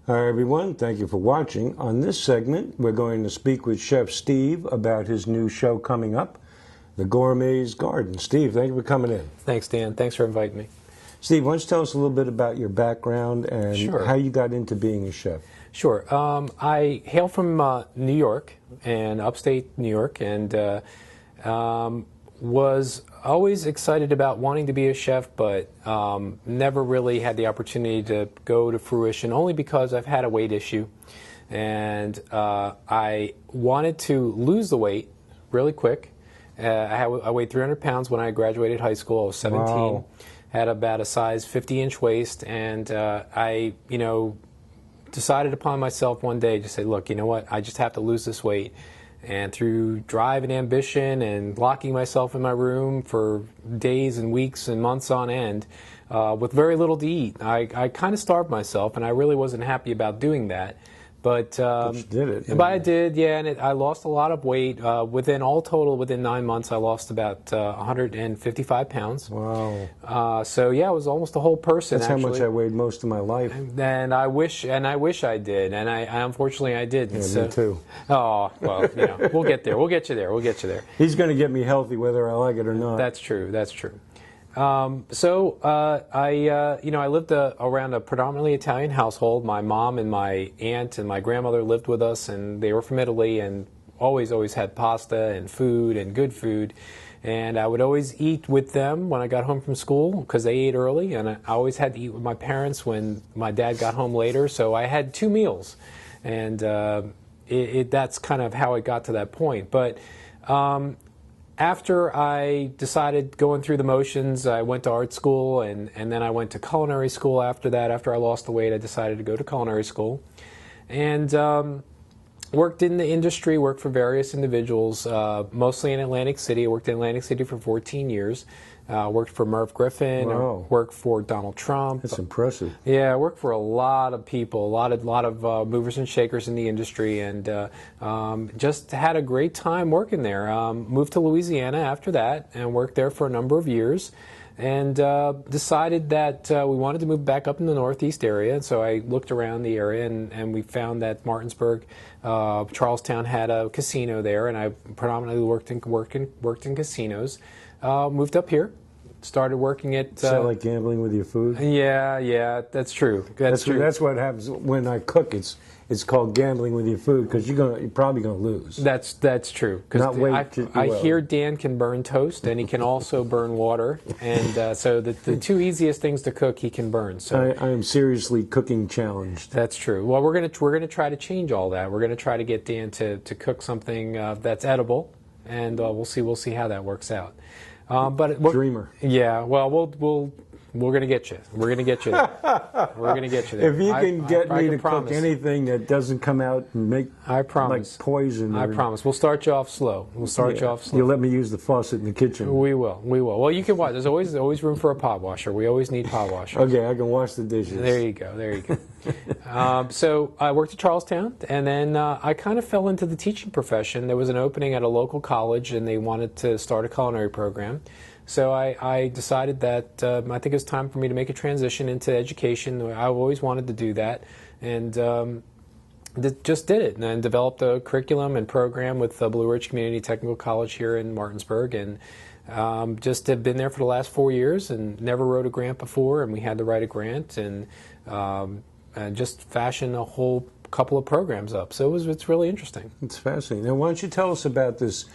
Hi everyone, thank you for watching. On this segment, we're going to speak with Chef Steve about his new show coming up, The Gourmet's Garden. Steve, thank you for coming in. Thanks, Dan. Thanks for inviting me. Steve, why don't you tell us a little bit about your background and Sure. how you got into being a chef? Sure. I hail from New York, and upstate New York, and was always excited about wanting to be a chef, but never really had the opportunity to go to fruition, only because I've had a weight issue. And I wanted to lose the weight really quick. I weighed 300 pounds when I graduated high school. I was 17. Wow. Had about a size 50-inch waist, and I, decided upon myself one day to say, look, you know what, I just have to lose this weight. And through drive and ambition and locking myself in my room for days and weeks and months on end, with very little to eat, I kind of starved myself, and I really wasn't happy about doing that. But you did it. But I did, yeah, and I lost a lot of weight. Within 9 months, I lost about 155 pounds. Wow. So yeah, I was almost a whole person. That's actually. how much I weighed most of my life. And I wish I did, and I unfortunately I didn't. Yeah, so. me too. Oh well, we'll get there. We'll get you there. We'll get you there. He's going to get me healthy whether I like it or not. That's true. That's true. I lived around a predominantly Italian household. My mom and my aunt and my grandmother lived with us, and they were from Italy, and always had pasta and food and good food. And I would always eat with them when I got home from school because they ate early, and I always had to eat with my parents when my dad got home later. So I had 2 meals, and that's kind of how it got to that point. But after I decided going through the motions, I went to art school, and then I went to culinary school after that. After I lost the weight, I decided to go to culinary school. And worked in the industry, worked for various individuals, mostly in Atlantic City. I worked in Atlantic City for 14 years. Worked for Merv Griffin. Wow. Worked for Donald Trump. That's impressive. Yeah, I worked for a lot of people, a lot of movers and shakers in the industry, and just had a great time working there. Moved to Louisiana after that and worked there for a number of years, and decided that we wanted to move back up in the Northeast area. And so I looked around the area, and we found that Martinsburg, Charlestown had a casino there, and I predominantly worked in casinos. Moved up here, started working at... Is that like gambling with your food? Yeah, that's true. That's true. That's what happens when I cook. It's called gambling with your food because you're probably going to lose. That's true. Not wait. I hear Dan can burn toast, and he can also burn water, and so the 2 easiest things to cook he can burn. So I am seriously cooking challenged. that's true. Well, we're gonna try to change all that. We're gonna try to get Dan to cook something that's edible, and we'll see how that works out. But Dreamer. Yeah. Well, we're gonna get you. We're gonna get you there. We're gonna get you there. If you can get me to promise. cook anything that doesn't come out and make like poison. I promise. We'll start you off slow. We'll start you off slow. You'll let me use the faucet in the kitchen. We will. Well, you can watch. There's always room for a pot washer. We always need pot washers. Okay, I can wash the dishes. There you go. So I worked at Charlestown, and then I kind of fell into the teaching profession. There was an opening at a local college, and they wanted to start a culinary program. So I decided that I think it was time for me to make a transition into education. I've always wanted to do that, and just did it, and then developed a curriculum and program with Blue Ridge Community Technical College here in Martinsburg, and just have been there for the last 4 years and never wrote a grant before, and we had to write a grant, and just fashion a whole couple of programs up. So it's really interesting. It's fascinating. Now, why don't you tell us about this,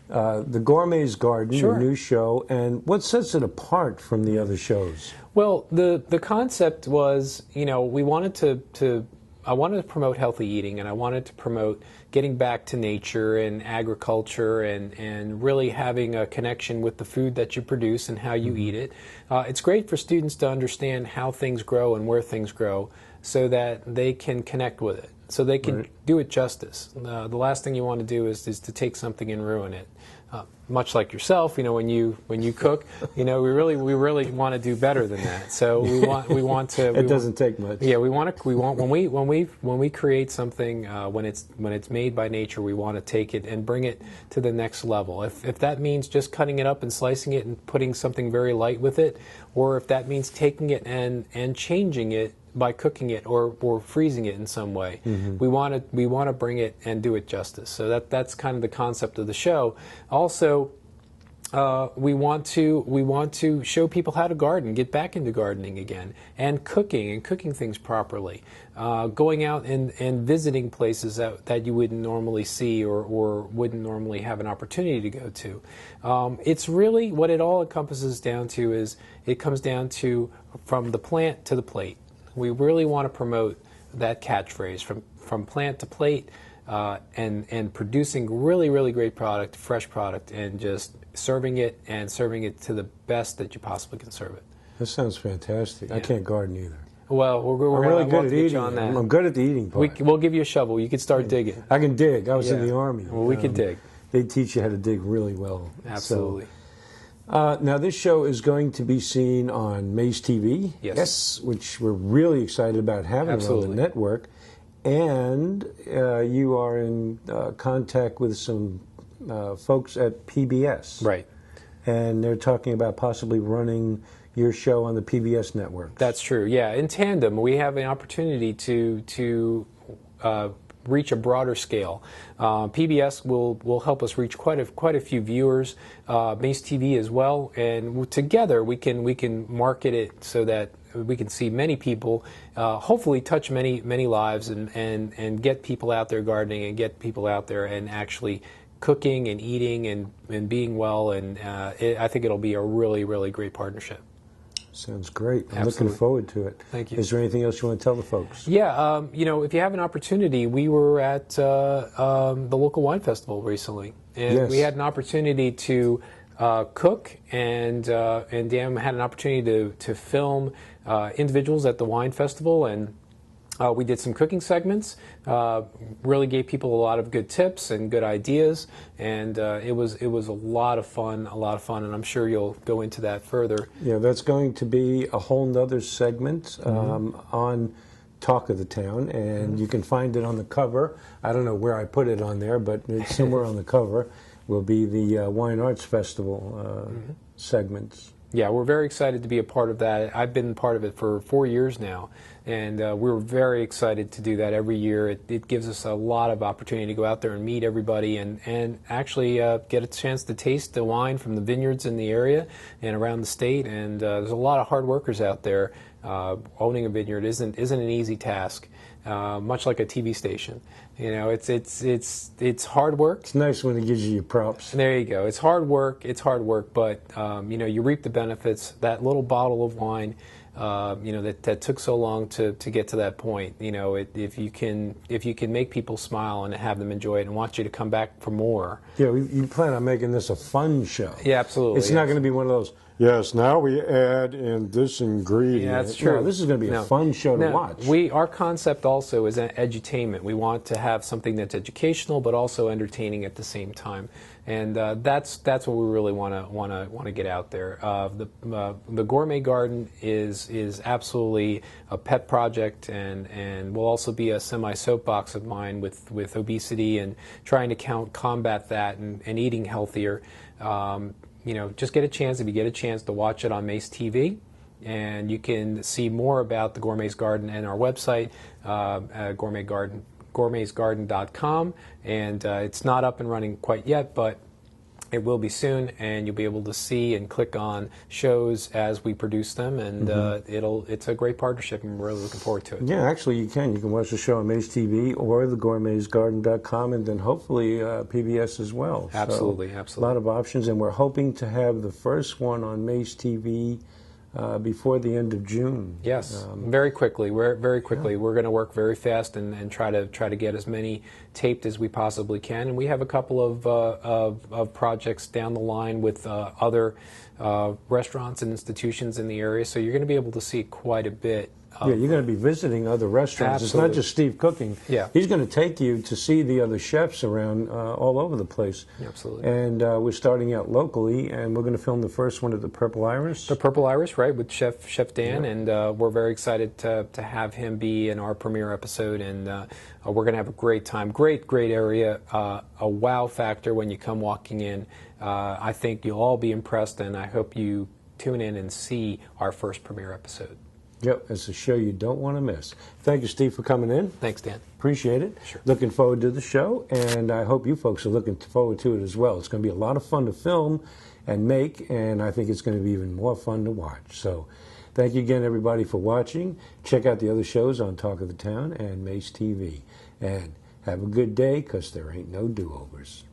The Gourmet's Garden, Sure. your new show, and what sets it apart from the other shows? Well, the concept was, we wanted I wanted to promote healthy eating, and I wanted to promote getting back to nature and agriculture, and really having a connection with the food that you produce and how you eat it. It's great for students to understand how things grow and where things grow so that they can connect with it, so they can do it justice. The last thing you want to do is to take something and ruin it. much like yourself, when you cook, we really want to do better than that. So we want to. It doesn't take much. Yeah, we want when we create something when it's made by nature, we want to take it and bring it to the next level. If that means just cutting it up and slicing it and putting something very light with it, or if that means taking it and changing it by cooking it or freezing it in some way. Mm-hmm. We want to bring it and do it justice. So that's kind of the concept of the show. Also, we want to show people how to garden, get back into gardening again, and cooking things properly. Going out and visiting places that you wouldn't normally see or wouldn't normally have an opportunity to go to. It's really what it all encompasses down to is it comes down to from the plant to the plate. We really want to promote that catchphrase from plant to plate, and producing really, really great product, fresh product, and just serving it to the best that you possibly can serve it. That sounds fantastic. Yeah. I can't garden either. Well, we're I'm really good at eating. on that. I'm good at the eating part. We'll give you a shovel. You can start digging. I can dig. I was in the Army. Well, we can dig. They teach you how to dig really well. Absolutely. So, now, this show is going to be seen on Maze TV, yes, which we're really excited about having on the network. And you are in contact with some folks at PBS. Right. And they're talking about possibly running your show on the PBS network. That's true, yeah. In tandem, we have an opportunity to reach a broader scale. PBS will help us reach quite a few viewers, Mace TV as well, and together we can market it so that we can see many people, hopefully touch many lives, and get people out there gardening and get people out there and actually cooking and eating and being well, and I think it'll be a really, really great partnership. Sounds great. I'm Absolutely. looking forward to it. Thank you. Is there anything else you want to tell the folks? Yeah, if you have an opportunity, we were at the local wine festival recently, and we had an opportunity to cook, and Dan had an opportunity to film individuals at the wine festival, and we did some cooking segments, really gave people a lot of good tips and good ideas, and it was a lot of fun, and I'm sure you'll go into that further. Yeah, that's going to be a whole nother segment on Talk of the Town, and you can find it on the cover. I don't know where I put it on there, but it's somewhere on the cover will be the Wine Arts Festival segments. Yeah, we're very excited to be a part of that. I've been part of it for 4 years now, and we're very excited to do that every year. It gives us a lot of opportunity to go out there and meet everybody and actually get a chance to taste the wine from the vineyards in the area and around the state. And there's a lot of hard workers out there. Owning a vineyard isn't an easy task, much like a TV station. It's hard work. It's nice when it gives you your props. There you go. It's hard work, but you reap the benefits. That little bottle of wine, that took so long to get to that point. If you can make people smile and have them enjoy it and want you to come back for more. Yeah, you plan on making this a fun show. Yeah, absolutely. It's not going to be one of those. Yes, now we add in this ingredient. Yeah, that's true. No, this is going to be a fun show to watch. Our concept also is edutainment. We want to have something that's educational but also entertaining at the same time, and that's what we really want to get out there. The Gourmet Garden is absolutely a pet project, and will also be a semi-soapbox of mine with obesity and trying to combat that and eating healthier. Just get a chance, if you get a chance, to watch it on Mace TV, and you can see more about the Gourmet's Garden and our website, gourmetsgarden.com, and it's not up and running quite yet, but it will be soon, and you'll be able to see and click on shows as we produce them, and it's a great partnership, and we're really looking forward to it. Yeah, actually you can watch the show on Maze TV or the gourmetsgarden.com, and then hopefully PBS as well. Absolutely, so, absolutely. A lot of options, and we're hoping to have the first one on Maze TV before the end of June. Yes, very quickly. We're going to work very fast and try to get as many taped as we possibly can. And we have a couple of projects down the line with other restaurants and institutions in the area. So you're going to be able to see quite a bit. Yeah, you're going to be visiting other restaurants. Absolutely. It's not just Steve cooking. Yeah. He's going to take you to see the other chefs around all over the place. Absolutely. And we're starting out locally, and we're going to film the first one at the Purple Iris. The Purple Iris, right, with Chef Dan, and we're very excited to have him be in our premiere episode, and we're going to have a great time. Great area, a wow factor when you come walking in. I think you'll all be impressed, and I hope you tune in and see our first premiere episode. Yep, it's a show you don't want to miss. Thank you, Steve, for coming in. Thanks, Dan. Appreciate it. Sure. Looking forward to the show, and I hope you folks are looking forward to it as well. It's going to be a lot of fun to film and make, and I think it's going to be even more fun to watch. So thank you again, everybody, for watching. Check out the other shows on Talk of the Town and Mace TV. And have a good day, because there ain't no do-overs.